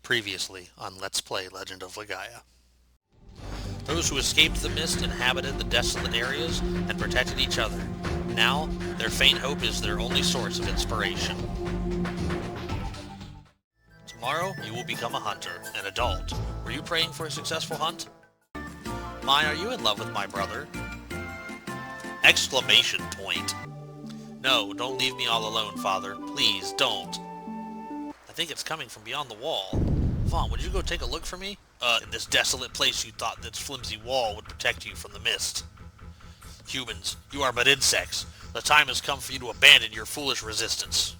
Previously on Let's Play Legend of Legaia. Those who escaped the mist inhabited the desolate areas and protected each other. Now, their faint hope is their only source of inspiration. Tomorrow, you will become a hunter, an adult. Were you praying for a successful hunt? Mai, are you in love with my brother? Exclamation point. No, don't leave me all alone, Father. Please, don't. I think it's coming from beyond the wall. Vaughn, would you go take a look for me? In this desolate place you thought this flimsy wall would protect you from the mist. Humans, you are but insects. The time has come for you to abandon your foolish resistance.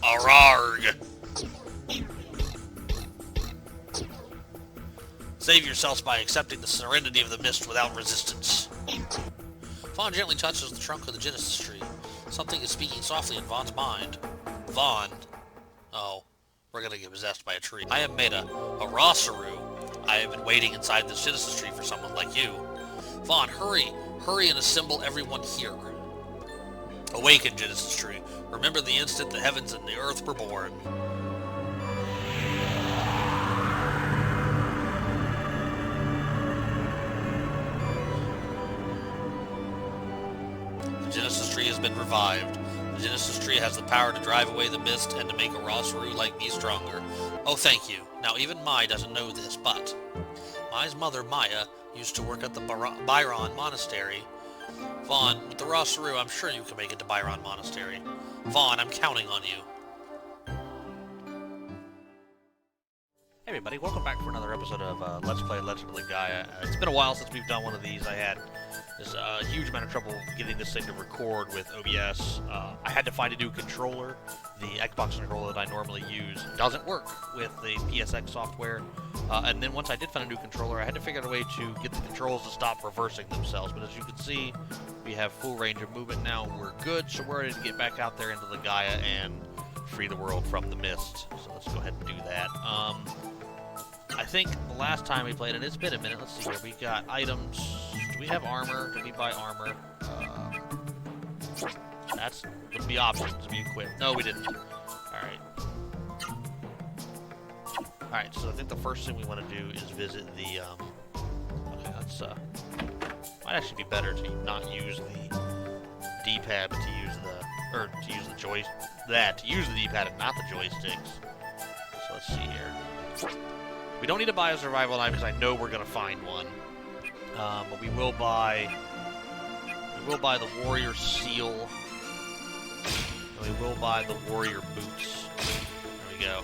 Ararg! Save yourselves by accepting the serenity of the mist without resistance. Vaughn gently touches the trunk of the Genesis tree. Something is speaking softly in Vaughn's mind. Vaughn. Oh, we're gonna get possessed by a tree. I am Meta, a Rosaru. I have been waiting inside this Genesis tree for someone like you. Vaughn, hurry! Hurry and assemble everyone here. Awaken, Genesis tree. Remember the instant the heavens and the earth were born. The Genesis tree has been revived. The Genesis tree has the power to drive away the mist and to make a Rosaru like me stronger. Oh, thank you. Now, even Mai doesn't know this, but Mai's mother, Maya, used to work at the Byron Monastery. Vaughn, with the Rosaru, I'm sure you can make it to Byron Monastery. Vaughn, I'm counting on you. Hey everybody, welcome back for another episode of Let's Play Legend of Legaia. It's been a while since we've done one of these. I had this huge amount of trouble getting this thing to record with OBS. I had to find a new controller. The Xbox controller that I normally use doesn't work with the PSX software. And then once I did find a new controller, I had to figure out a way to get the controls to stop reversing themselves. But as you can see, we have full range of movement now. We're good, so we're ready to get back out there into Legaia and free the world from the mist. So let's go ahead and do that. I think the last time we played, and it's been a minute, let's see here, we got items. Do we have armor? Did we buy armor? That's would be options to be equipped. No, we didn't. Alright, so I think the first thing we want to do is visit the, okay, let's, might actually be better to not use the D-pad, but to use the, or to use the to use the D-pad and not the joysticks. So let's see here. We don't need to buy a survival knife because I know we're going to find one. But we will buy the warrior seal. And we will buy the warrior boots. There we go.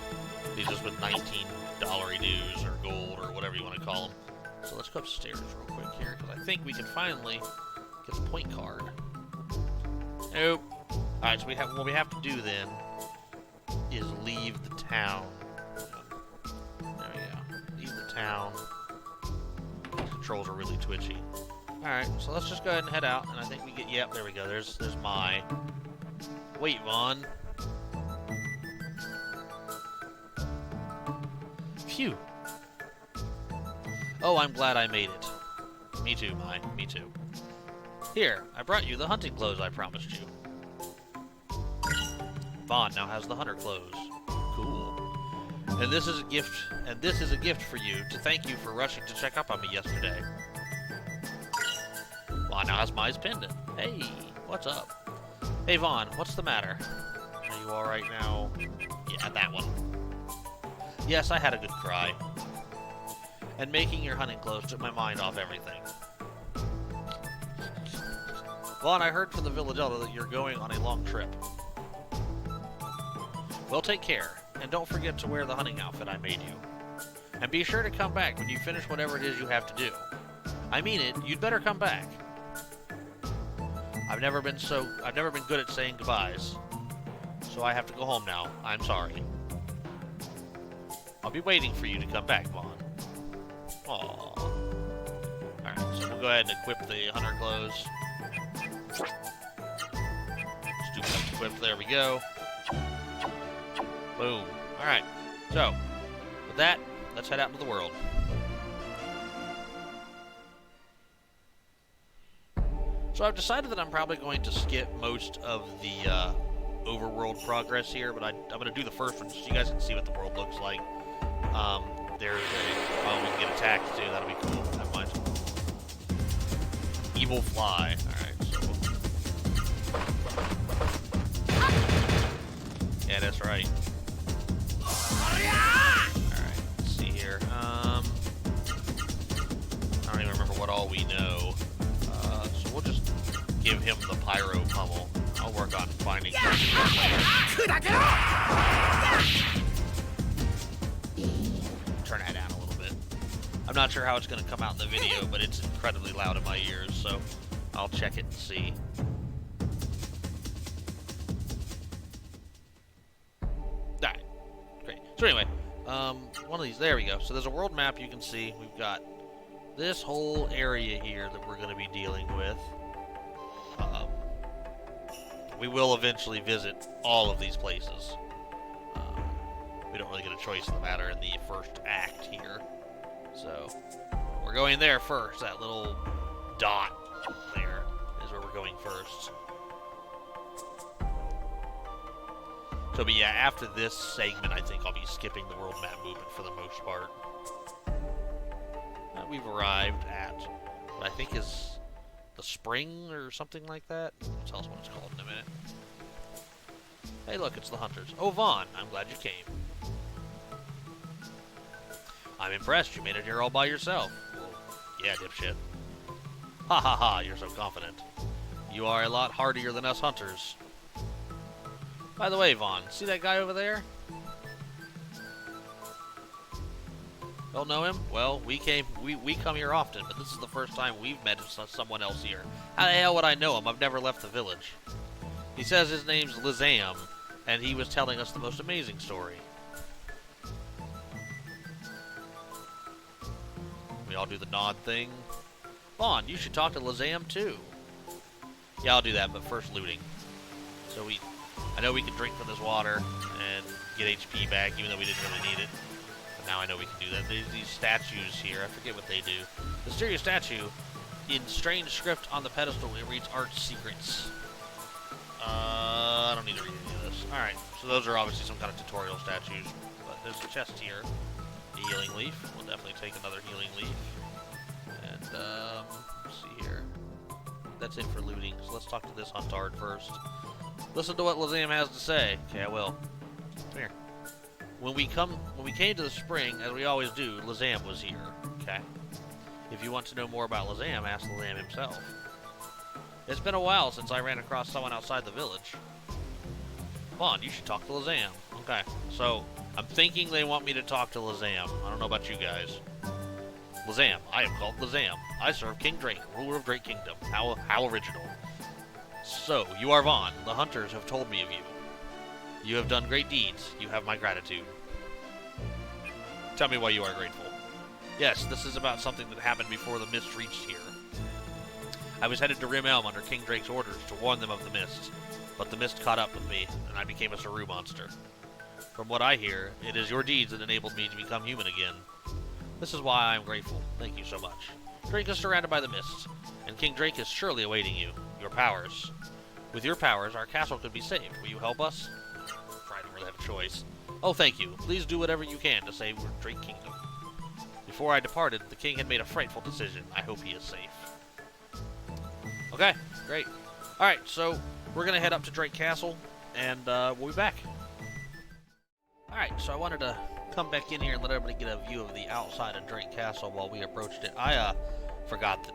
These are with $19 dues or gold or whatever you want to call them. So let's go upstairs real quick here because I think we can finally get the point card. Nope. Alright, so what we have to do then is leave the town. Town. Controls are really twitchy. Alright, so let's just go ahead and head out, and I think we get, yep, there we go, there's my... Wait, Vaughn. Phew. Oh, I'm glad I made it. Me too, Mai, me too. Here, I brought you the hunting clothes I promised you. Vaughn now has the hunter clothes. Cool. And this is a gift for you to thank you for rushing to check up on me yesterday. Vaughn now has Mai's pendant. Hey, what's up? Hey Vaughn, what's the matter? Are you alright now? Yeah, that one. Yes, I had a good cry. And making your hunting clothes took my mind off everything. Vaughn, I heard from the village elder that you're going on a long trip. Well, take care. And don't forget to wear the hunting outfit I made you. And be sure to come back when you finish whatever it is you have to do. I mean it, you'd better come back. I've never been good at saying goodbyes. So I have to go home now. I'm sorry. I'll be waiting for you to come back, Vaughn. Aww. Alright, so we'll go ahead and equip the hunter clothes. Stupid equipped, there we go. Boom. Alright, so, with that, let's head out into the world. So I've decided that I'm probably going to skip most of the overworld progress here, but I'm going to do the first one so you guys can see what the world looks like. There's a... Oh, we can get attacked too. That'll be cool. Never mind. Evil fly. Alright, so... Yeah, that's right. Alright, let's see here. I don't even remember what all we know. So we'll just give him the pyro pummel. I'll work on finding turn that down a little bit. I'm not sure how it's going to come out in the video, but it's incredibly loud in my ears, so I'll check it and see. Alright, great. So anyway, one of these, there we go. So there's a world map you can see. We've got this whole area here that we're going to be dealing with. We will eventually visit all of these places. We don't really get a choice in the matter in the first act here. So, we're going there first. That little dot there is where we're going first. So, but yeah, after this segment, I think I'll be skipping the world map movement for the most part. We've arrived at what I think is the spring or something like that. I'll tell us what it's called in a minute. Hey, look, it's the hunters. Oh, Vaughn, I'm glad you came. I'm impressed. You made it here all by yourself. Well, yeah, dipshit. Ha ha ha, you're so confident. You are a lot hardier than us hunters. By the way, Vaughn, see that guy over there? Don't know him? Well, we come here often, but this is the first time we've met someone else here. How the hell would I know him? I've never left the village. He says his name's Legaia, and he was telling us the most amazing story. We all do the nod thing. Vaughn, you should talk to Legaia too. Yeah, I'll do that, but first looting. So I know we can drink from this water and get HP back, even though we didn't really need it. Now I know we can do that. These statues here, I forget what they do. The mysterious statue, in strange script on the pedestal, it reads art secrets. I don't need to read any of this. Alright, so those are obviously some kind of tutorial statues. But there's a chest here. A healing leaf. We'll definitely take another healing leaf. And, let's see here. That's it for looting. So let's talk to this huntard first. Listen to what Legaia has to say. Okay, I will. Come here. When we came to the spring, as we always do, Legaia was here, okay? If you want to know more about Legaia, ask Legaia himself. It's been a while since I ran across someone outside the village. Vaughn, you should talk to Legaia. Okay, so I'm thinking they want me to talk to Legaia. I don't know about you guys. Legaia, I am called Legaia. I serve King Drake, ruler of Drake Kingdom. How original. So, you are Vaughn. The hunters have told me of you. You have done great deeds. You have my gratitude. Tell me why you are grateful. Yes, this is about something that happened before the mist reached here. I was headed to Rim Elm under King Drake's orders to warn them of the mist, but the mist caught up with me, and I became a Saru monster. From what I hear, it is your deeds that enabled me to become human again. This is why I am grateful. Thank you so much. Drake is surrounded by the mist, and King Drake is surely awaiting you. Your powers. With your powers, our castle could be saved. Will you help us? I don't really have a choice. Oh, thank you. Please do whatever you can to save Drake Kingdom. Before I departed, the king had made a frightful decision. I hope he is safe. Okay, great. Alright, so we're going to head up to Drake Castle, and we'll be back. Alright, so I wanted to come back in here and let everybody get a view of the outside of Drake Castle while we approached it. I forgot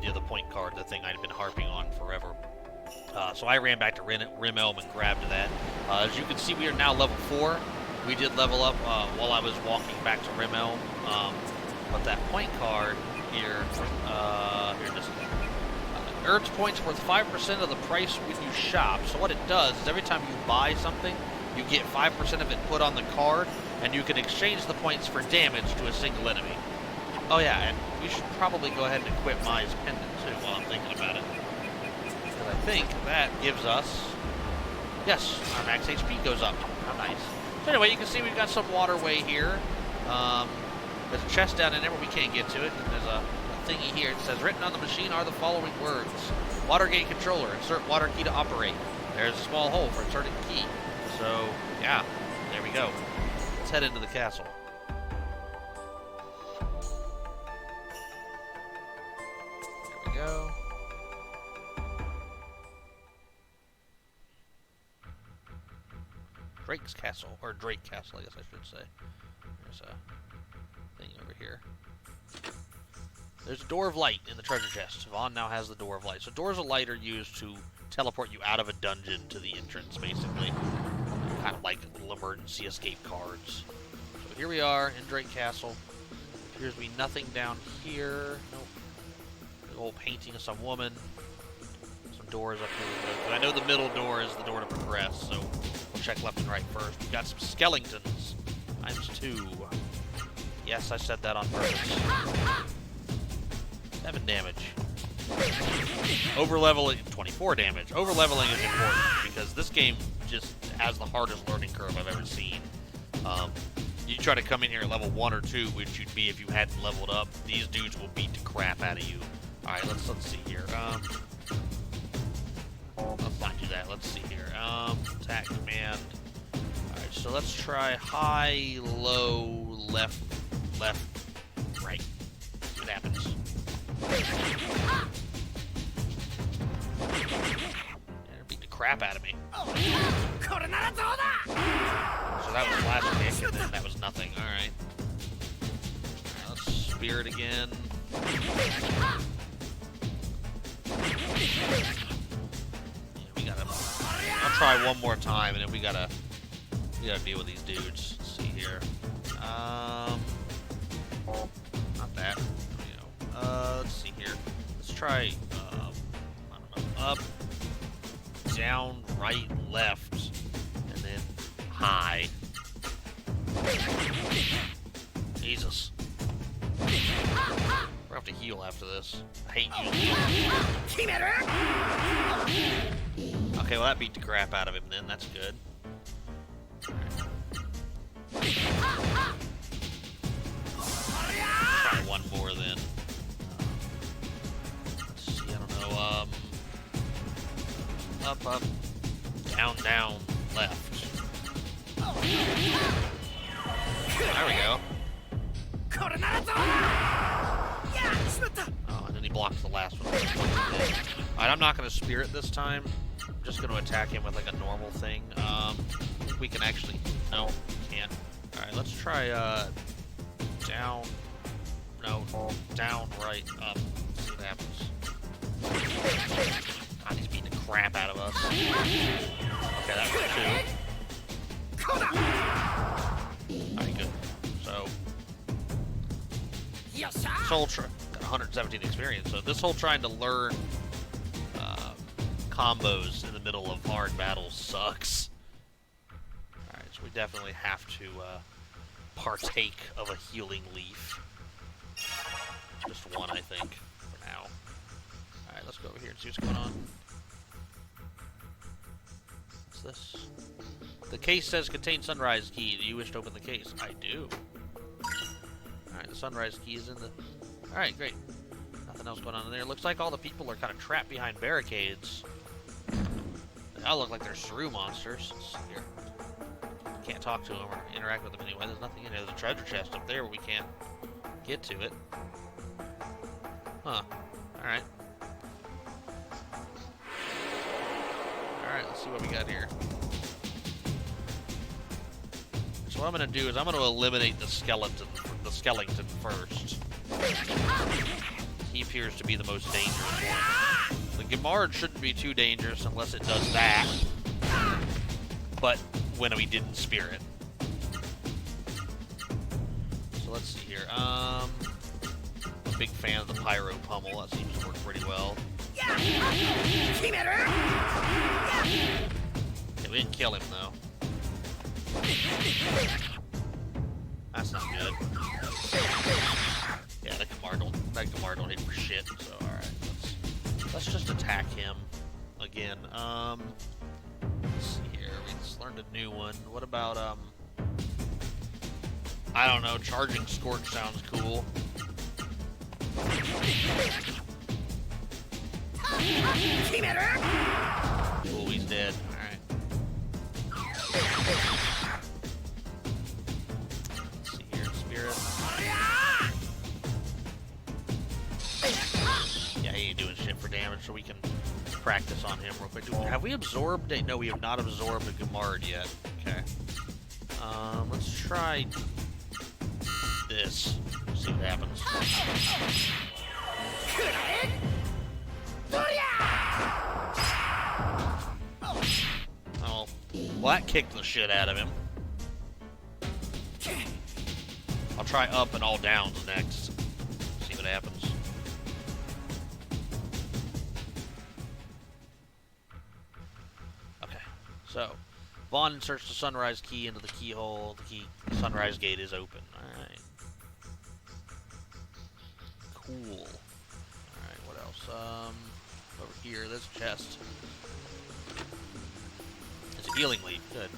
the point card, the thing I'd been harping on forever. So I ran back to Rim Elm and grabbed that. As you can see, we are now level 4. We did level up while I was walking back to Rim Elm. But that point card here, earns points worth 5% of the price when you shop. So what it does is every time you buy something, you get 5% of it put on the card, and you can exchange the points for damage to a single enemy. Oh yeah, and we should probably go ahead and equip Mai's pendant too while I'm thinking about it. Because I think that gives us... Yes, our max HP goes up. How nice. So anyway, you can see we've got some waterway here. There's a chest down in there, but we can't get to it. And there's a thingy here. It says, written on the machine are the following words. Water gate controller. Insert water key to operate. There's a small hole for inserting key. So, yeah. There we go. Let's head into the castle. There we go. Drake's Castle. Or Drake Castle, I guess I should say. There's a thing over here. There's a door of light in the treasure chest. Vaughn now has the door of light. So doors of light are used to teleport you out of a dungeon to the entrance, basically. Kind of like little emergency escape cards. So here we are in Drake Castle. Appears to be nothing down here. Nope. Big old painting of some woman. Some doors up here. But I know the middle door is the door to progress, so we'll check left and right first. We've got some skeletons. ×2. Yes, I said that on purpose. 7 damage. Overleveling, 24 damage. Overleveling is important because this game just has the hardest learning curve I've ever seen. You try to come in here at level 1 or 2, which you'd be if you hadn't leveled up. These dudes will beat the crap out of you. Alright, let's see here. Let's not do that. Let's see here. Attack command. Alright, so let's try high, low, left, right. See what happens. And beat the crap out of me. So that was last kick, and then that was nothing. Alright. Let's spear it again. Yeah, we gotta... I'll try one more time, and then we gotta deal with these dudes. Let's see here. Not that. Let's see here. Let's try, I don't know, up, down, right, left, and then high. Jesus. We're gonna have to heal after this. I hate you. Okay, well that beat the crap out of him then. That's good. Try one more then. Up, down, left. There we go. Oh, and then he blocks the last one. Alright, I'm not going to spirit this time. I'm just going to attack him with like a normal thing. We can actually... No, can't. Alright, let's try, down... No, down, right, up. See what happens. God, he's beating the crap out of us. Okay, that was 2. Alright, good. So, this whole got 117 experience. So this whole trying to learn combos in the middle of hard battles sucks. Alright, so we definitely have to partake of a healing leaf. Just one, I think, for now. Alright, let's go over here and see what's going on. What's this? The case says contain sunrise key. Do you wish to open the case? I do. Alright, the sunrise key is in the... Alright, great. Nothing else going on in there. Looks like all the people are kind of trapped behind barricades. They all look like they're shrew monsters. Let's see here. Can't talk to them or interact with them anyway. There's nothing in there. There's a treasure chest up there, but we can't get to it. Huh. Alright. Alright, let's see what we got here. So what I'm going to do is I'm going to eliminate the skeleton first. He appears to be the most dangerous one. The Gamard shouldn't be too dangerous unless it does that. But when we didn't spear it. So let's see here. I'm a big fan of the Pyro Pummel. That seems to work pretty well. Okay, we didn't kill him though. That's not good. Yeah, that Gamard don't hit for shit, so alright, let's just attack him again. Let's see here, we just learned a new one. What about, I don't know, Charging Scorch sounds cool. Oh, he's dead. Alright. Let's see here. Spirit. Yeah, he ain't doing shit for damage, so we can practice on him real quick. Have we absorbed a... No, we have not absorbed a Gamard yet. Okay. Let's try this. See what happens. Oh, well, that kicked the shit out of him. I'll try up and all downs next. See what happens. Okay, so Vaughn inserts the sunrise key into the keyhole. The sunrise gate is open. Alright. Cool. Alright, what else? Over here, there's a chest. It's a healing leaf. Good.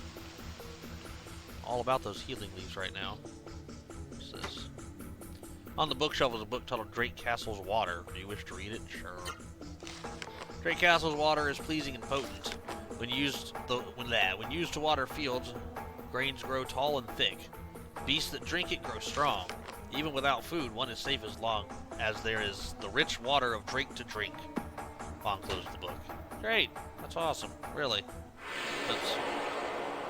All about those healing leaves right now. What's this? On the bookshelf is a book titled Drake Castle's Water. Do you wish to read it? Sure. Drake Castle's water is pleasing and potent. When used to water fields, grains grow tall and thick. Beasts that drink it grow strong. Even without food, one is safe as long as there is the rich water of Drake to drink. Vaughn closed the book. Great. That's awesome. Really. Oops.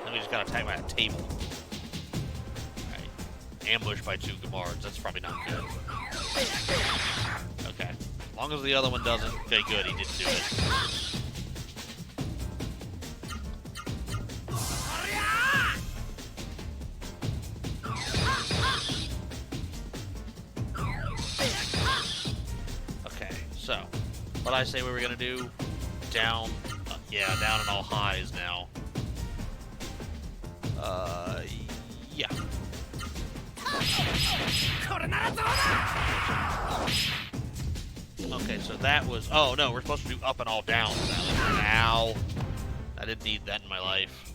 Then we just got attacked by a table. Alright. Ambushed by 2 Gamards. That's probably not good. Okay. As long as the other one doesn't. Okay, good. He didn't do it. Okay, so what I say we were gonna do, down, yeah, down in all highs now. Yeah. Okay, so that was, oh no, we're supposed to do up and all down. Ow. I didn't need that in my life.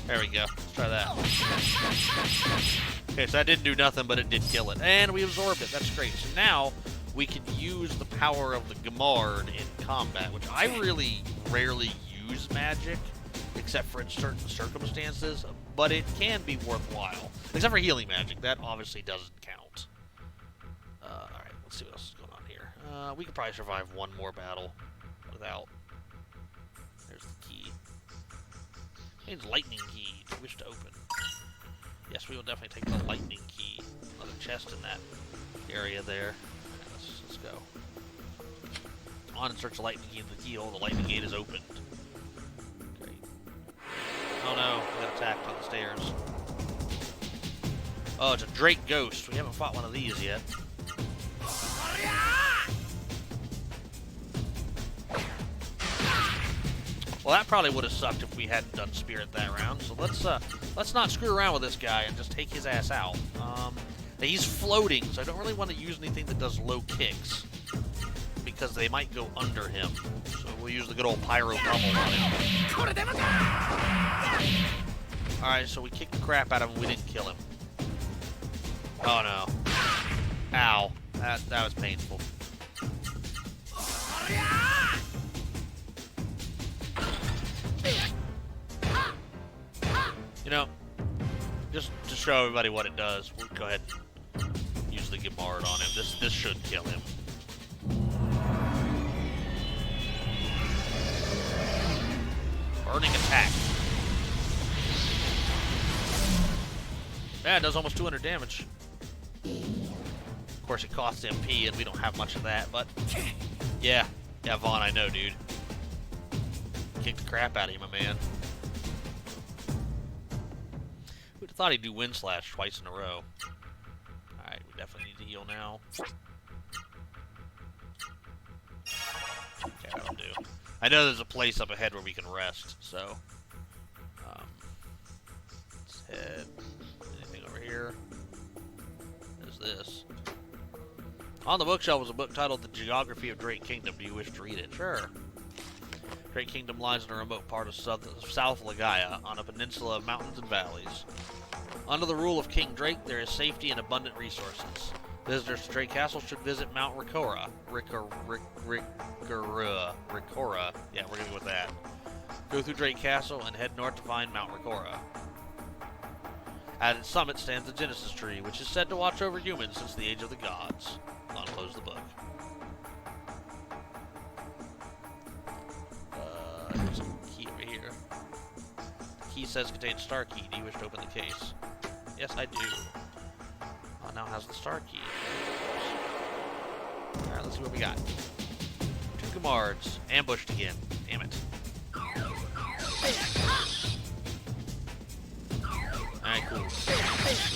There we go. Let's try that. Okay, so that didn't do nothing, but it did kill it. And we absorbed it. That's great. So now we can use the power of the Gamard in combat, which I really rarely use magic, except for in certain circumstances, but it can be worthwhile. Except for healing magic. That obviously doesn't count. Alright, let's see what else is going on here. We could probably survive one more battle without... There's the key. Means lightning key. Do you wish to open? Yes, we will definitely take the lightning key. Another chest in that area there. Right, let's go. On and search the lightning key in the keyhole. The lightning gate is opened. Great. Oh no, we got attacked on the stairs. Oh, it's a Drake ghost. We haven't fought one of these yet. Well, that probably would have sucked if we hadn't done Spirit that round. So let's not screw around with this guy and just take his ass out. He's floating, so I don't really want to use anything that does low kicks because they might go under him. So we'll use the good old Pyro Pummel on him. Alright, so we kicked the crap out of him. We didn't kill him. Oh no. Ow. That was painful. You know, just to show everybody what it does, we'll go ahead and use the Gamard on him. This should kill him. Burning attack. Yeah, it does almost 200 damage. Of course, it costs MP, and we don't have much of that, but... Yeah, Vaughn, I know, dude. Kick the crap out of you, my man. Who'd have thought he'd do Wind Slash twice in a row? Alright, we definitely need to heal now. Okay, that'll do. I know there's a place up ahead where we can rest, so... let's head... Anything over here? There's this. On the bookshelf was a book titled The Geography of Drake Kingdom. Do you wish to read it? Sure. Great Kingdom lies in a remote part of South Legaia, on a peninsula of mountains and valleys. Under the rule of King Drake, there is safety and abundant resources. Visitors to Drake Castle should visit Mount Ricora. Ricora. Yeah, we're gonna go with that. Go through Drake Castle and head north to find Mount Ricora. At its summit stands the Genesis Tree, which is said to watch over humans since the age of the gods. I'll close the book. There's a key over here. The key says contains star key. Do you wish to open the case? Yes, I do. Now has the star key. Alright, let's see what we got. 2 Gumards. Ambushed again. Damn it. Alright, cool.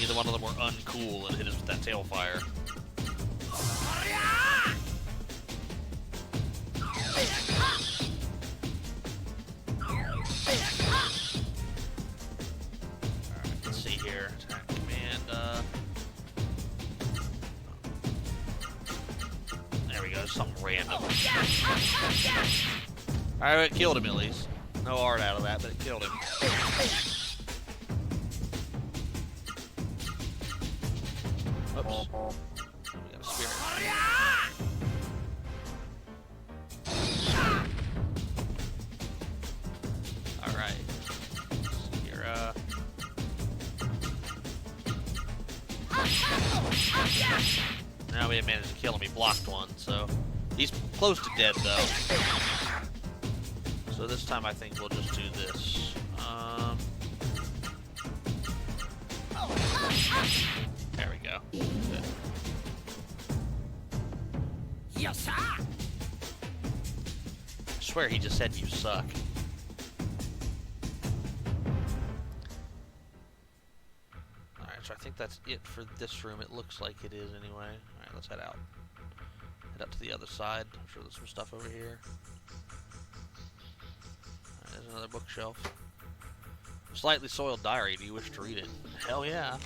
Neither one of them were uncool and hit us with that tail fire. Alright, let's see here. Attack command, there we go, something random. Alright, it killed him at least. No art out of that, but it killed him. Oops. We got a spirit. Alright. Here, now we have managed to kill him. He blocked one, so he's close to dead, though. So this time I think we'll just do this. There we go. Good. Yes, I swear he just said you suck. Alright, so I think that's it for this room. It looks like it is anyway. Alright, let's head out. Head up to the other side. I'm sure there's some stuff over here. Alright, there's another bookshelf. Slightly soiled diary. Do you wish to read it? Hell yeah.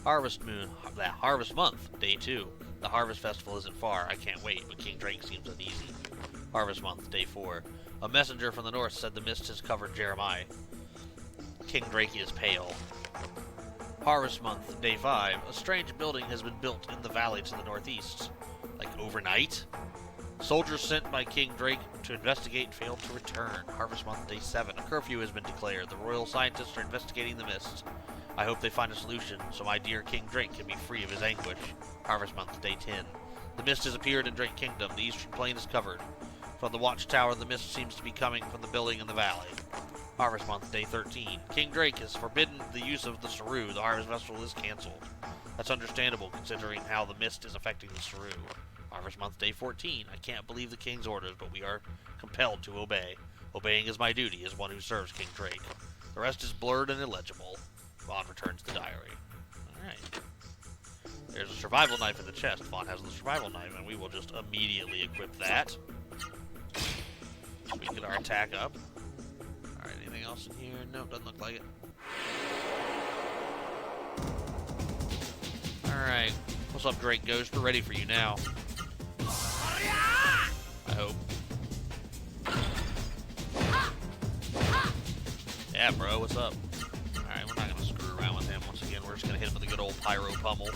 Harvest Moon. Harvest Month. Day 2. The Harvest Festival isn't far. I can't wait, but King Drake seems uneasy. Harvest Month. Day 4. A messenger from the north said the mist has covered Jeremiah. King Drake is pale. Harvest Month. Day 5. A strange building has been built in the valley to the northeast. Like overnight? Soldiers sent by King Drake to investigate failed to return. Harvest Month, Day 7. A curfew has been declared. The royal scientists are investigating the mist. I hope they find a solution, so my dear King Drake can be free of his anguish. Harvest Month, Day 10. The mist has appeared in Drake Kingdom. The eastern plain is covered. From the watchtower, the mist seems to be coming from the building in the valley. Harvest Month, Day 13. King Drake has forbidden the use of the Saru. The Harvest Festival is cancelled. That's understandable, considering how the mist is affecting the Saru. Harvest Month, Day 14. I can't believe the King's orders, but we are compelled to obey. Obeying is my duty as one who serves King Drake. The rest is blurred and illegible. Vaughn returns the diary. Alright. There's a survival knife in the chest. Vaughn has the survival knife, and we will just immediately equip that. So we can get our attack up. Alright, anything else in here? Nope, doesn't look like it. Alright. What's up, Drake Ghost? We're ready for you now. I hope. Yeah, bro, what's up? Alright, we're not gonna screw around with him once again. We're just gonna hit him with a good old pyro pummel.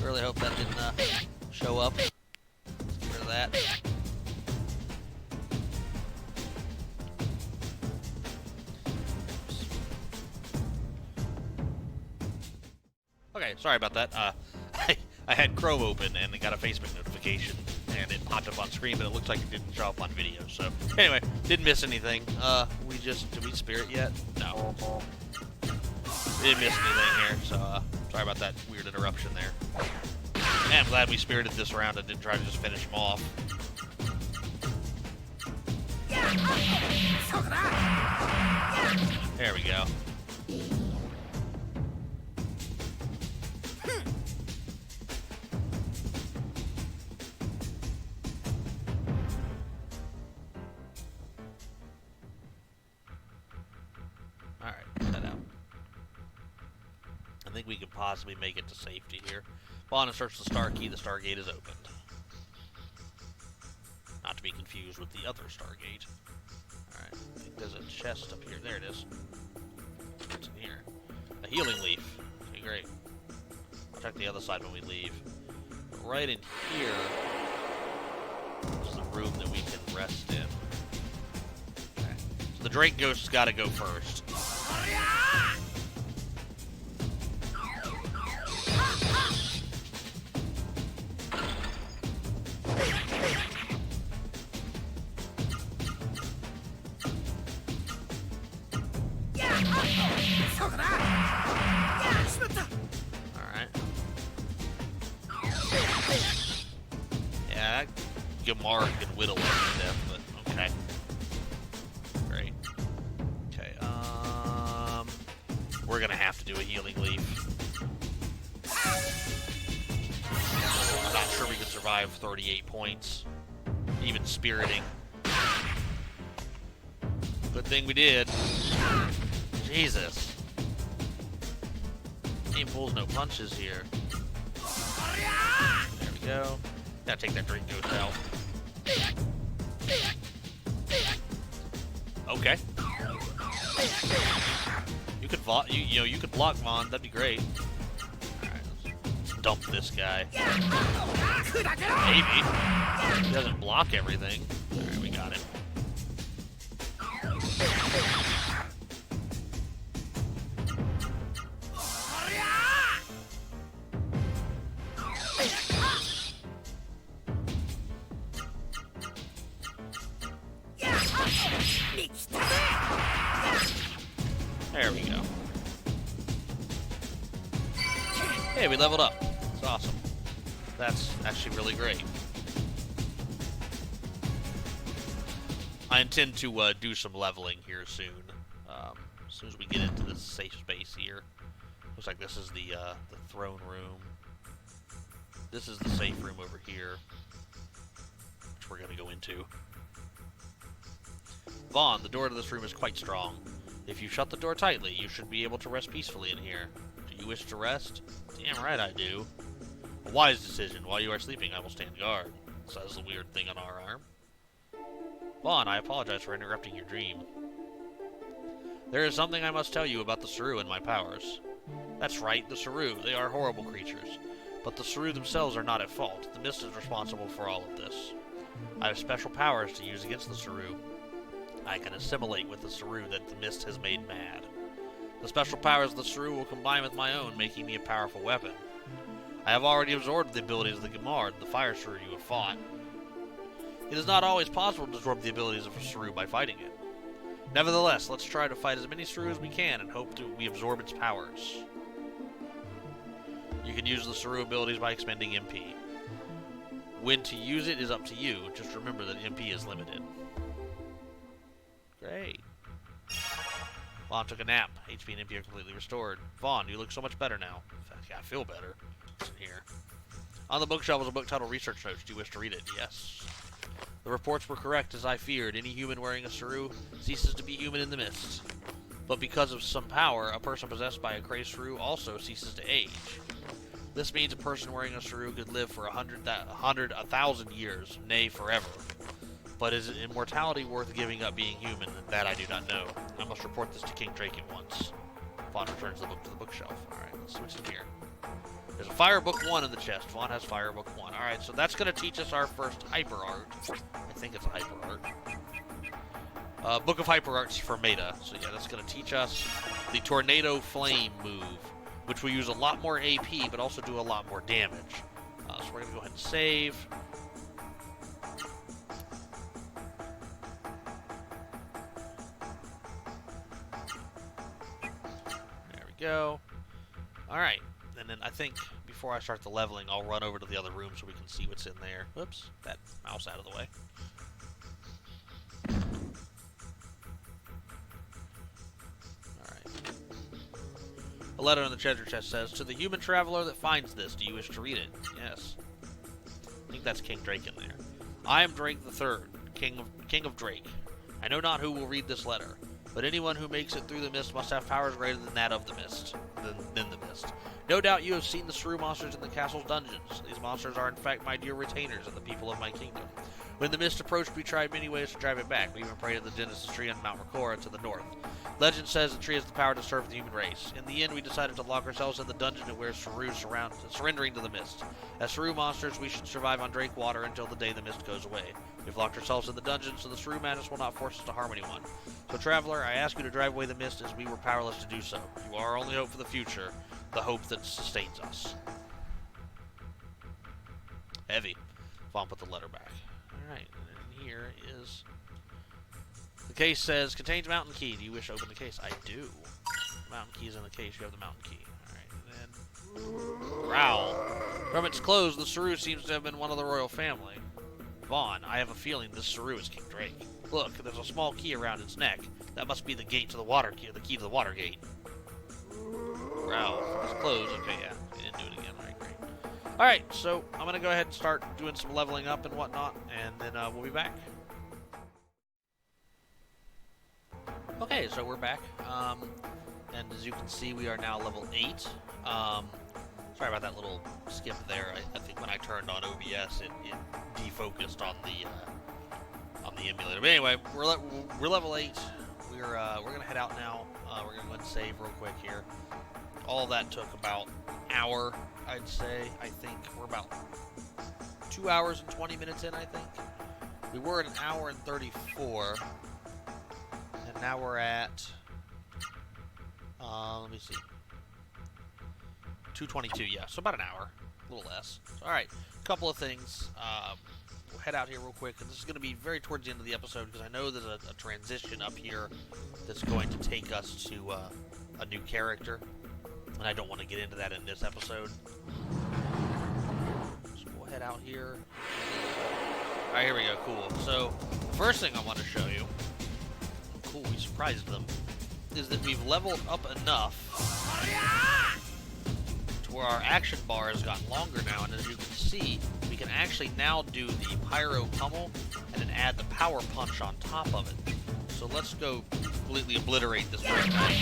Really hope that didn't show up. Let's get rid of that. Okay, sorry about that. I had Chrome open and it got a Facebook notification and it popped up on screen, but it looks like it didn't show up on video. So anyway, didn't miss anything. Did we spirit yet? No. We didn't miss anything here, so sorry about that weird interruption there. And I'm glad we spirited this round and didn't try to just finish him off. There we go. Alright, put that out. I think we could possibly make it to safety here. Spawn and search the star key. The Stargate is opened. Not to be confused with the other Stargate. Alright, I think there's a chest up here. There it is. What's in here? A healing leaf. Okay, great. I'll check the other side when we leave. But right in here is the room that we can rest in. Okay. So the Drake Ghost's gotta go first. Alright. Yeah, Gamar can whittle it to death, but okay. Great. Okay, we're gonna have to do a healing leaf. I'm not sure we can survive 38 points. Even spiriting. Good thing we did. Jesus. Team pulls no punches here. There we go. Gotta take that Drake Ghost out. Okay. You could you could block Vaughn. That'd be great. All right, let's dump this guy. Maybe he doesn't block everything. All right, we got him. There we go. Hey, we leveled up. That's awesome. That's actually really great. I intend to do some leveling here soon. As soon as we get into this safe space here. Looks like this is the throne room. This is the safe room over here, which we're going to go into. Vaughn, the door to this room is quite strong. If you shut the door tightly, you should be able to rest peacefully in here. Do you wish to rest? Damn right I do. A wise decision. While you are sleeping, I will stand guard, says the weird thing on our arm. Vaughn, I apologize for interrupting your dream. There is something I must tell you about the Saru and my powers. That's right, the Saru. They are horrible creatures. But the Saru themselves are not at fault. The mist is responsible for all of this. I have special powers to use against the Saru. I can assimilate with the Saru that the mist has made mad. The special powers of the Saru will combine with my own, making me a powerful weapon. I have already absorbed the abilities of the Gamard, the fire Saru you have fought. It is not always possible to absorb the abilities of a Saru by fighting it. Nevertheless, let's try to fight as many Saru as we can and hope we absorb its powers. You can use the Saru abilities by expending MP. When to use it is up to you, just remember that MP is limited. Great. Vaughn took a nap. HP and MP are completely restored. Vaughn, you look so much better now. In fact, yeah, I feel better. What's in here? On the bookshelf is a book titled Research Notes. Do you wish to read it? Yes. The reports were correct, as I feared. Any human wearing a Saru ceases to be human in the mist. But because of some power, a person possessed by a crazed Saru also ceases to age. This means a person wearing a Saru could live for 1,000 years, nay, forever. But is immortality worth giving up being human? That I do not know. I must report this to King Drake at once. Vaughn returns the book to the bookshelf. Alright, let's see what's in here. There's a Fire Book 1 in the chest. Vaughn has Fire Book 1. Alright, so that's going to teach us our first Hyper Art. I think it's a Hyper Art. Book of Hyper Arts for Meta. So yeah, that's going to teach us the Tornado Flame move, which will use a lot more AP, but also do a lot more damage. So we're going to go ahead and save. Go. Alright, and then I think before I start the leveling, I'll run over to the other room so we can see what's in there. Whoops, that mouse out of the way. Alright. A letter in the treasure chest says, "To the human traveler that finds this, do you wish to read it?" Yes. I think that's King Drake in there. "I am Drake the Third, King of Drake. I know not who will read this letter. but anyone who makes it through the mist must have powers greater than that of the mist. Than the mist. No doubt you have seen the shrew monsters in the castle's dungeons. These monsters are in fact my dear retainers and the people of my kingdom. When the mist approached, we tried many ways to drive it back. We even prayed to the Genesis tree on Mount Rakora to the north. Legend says the tree has the power to serve the human race. In the end, we decided to lock ourselves in the dungeon and wear shrews surrendering to the mist. As shrew monsters, we should survive on Drake water until the day the mist goes away. We've locked ourselves in the dungeon, so the shrew madness will not force us to harm anyone. So, traveler, I ask you to drive away the mist as we were powerless to do so. You are our only hope for the future, the hope that sustains us. Heavy. Vaughn put the letter back. Alright, and here is... The case says, contains mountain key. Do you wish to open the case? I do. Mountain key is in the case. You have the mountain key. Alright, and then... Growl. From its clothes, the shrew seems to have been one of the royal family. Vaughn, I have a feeling this shrew is King Drake. Look, there's a small key around its neck. That must be the gate to the water key, the key to the water gate. Growl. From its clothes. Okay, yeah. You didn't do it again. Alright, great. Alright, so I'm going to go ahead and start doing some leveling up and whatnot, and then we'll be back. Okay, so we're back, and as you can see, we are now level 8. Sorry about that little skip there. I think when I turned on OBS, it defocused on the emulator. But anyway, we're level 8. We're gonna head out now. We're gonna go ahead and save real quick here. All that took about an hour, I'd say. I think we're about 2 hours and 20 minutes in. I think we were at 1 hour and 34. Now we're at, let me see, 2:22, yeah, so about an hour, a little less. So, alright, a couple of things. We'll head out here real quick, and this is going to be very towards the end of the episode, because I know there's a transition up here that's going to take us to a new character, and I don't want to get into that in this episode. So we'll head out here. Alright, here we go, cool. So, the first thing I want to show you, cool, we surprised them, is that we've leveled up enough to where our action bar has gotten longer now, and as you can see, we can actually now do the pyro pummel and then add the power punch on top of it. So let's go completely obliterate this first guy.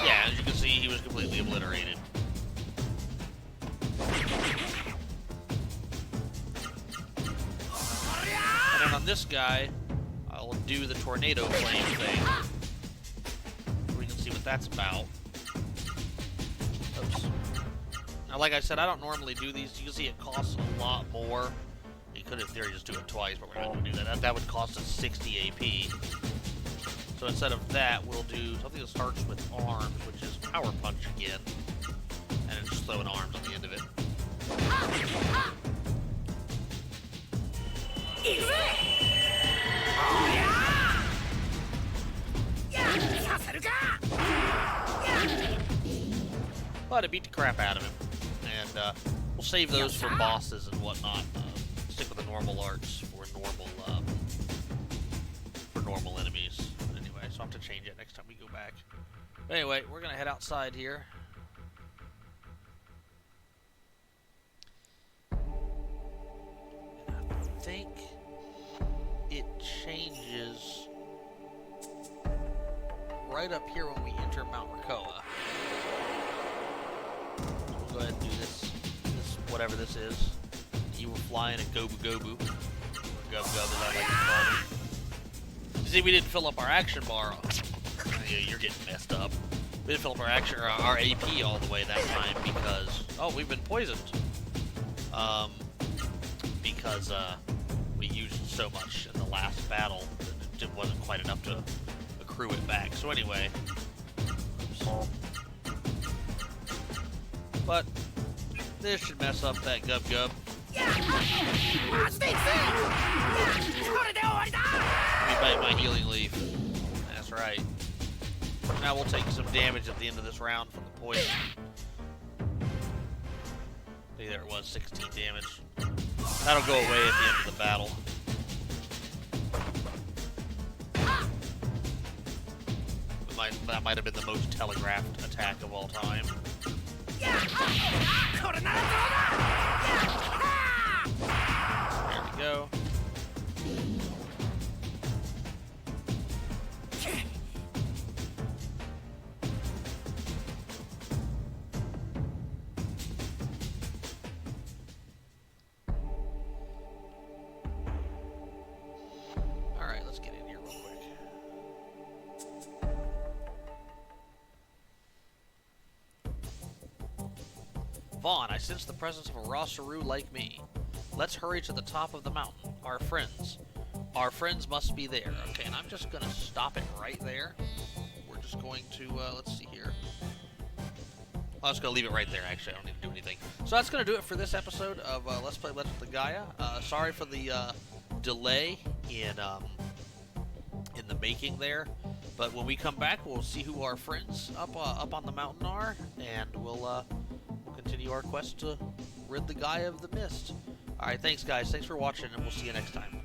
Yeah, as you can see, he was completely obliterated. And then on this guy, I'll do the tornado flame thing. We can see what that's about. Oops. Now, like I said, I don't normally do these. You can see it costs a lot more. You could, in theory, just do it twice, but we're not going to do that. That would cost us 60 AP. So instead of that, we'll do something that starts with arms, which is power punch again. And then just throwing arms on the end of it. But it beat the crap out of him. And we'll save those for bosses and whatnot. Stick with the normal arts for normal enemies. Anyway, so I'll have to change it next time we go back. But anyway, we're going to head outside here. I think it changes right up here when we enter Mount Rakora. We'll go ahead and do this whatever this is. You were flying a Gobu Gobu. Or Gub Gub, as I like to call it. You see, we didn't fill up our action bar. Yeah, you're getting messed up. We didn't fill up our AP all the way that time because, oh, we've been poisoned. Because we used so much in the last battle that it wasn't quite enough to accrue it back. So anyway, oops. But this should mess up that Gub Gub. Let me bite my healing leaf. That's right. Now we'll take some damage at the end of this round from the poison. See, there it was, 16 damage. That'll go away at the end of the battle. That might have been the most telegraphed attack of all time. There we go. Vaughn, I sense the presence of a Rossaru like me. Let's hurry to the top of the mountain. Our friends must be there. Okay, and I'm just going to stop it right there. We're just going to, let's see here. I'm just going to leave it right there, actually. I don't need to do anything. So that's going to do it for this episode of Let's Play Legend of Legaia. Sorry for the delay in the making there. But when we come back, we'll see who our friends up on the mountain are, and we'll continue our quest to rid the Gaia of the mist. Alright, thanks guys. Thanks for watching, and we'll see you next time.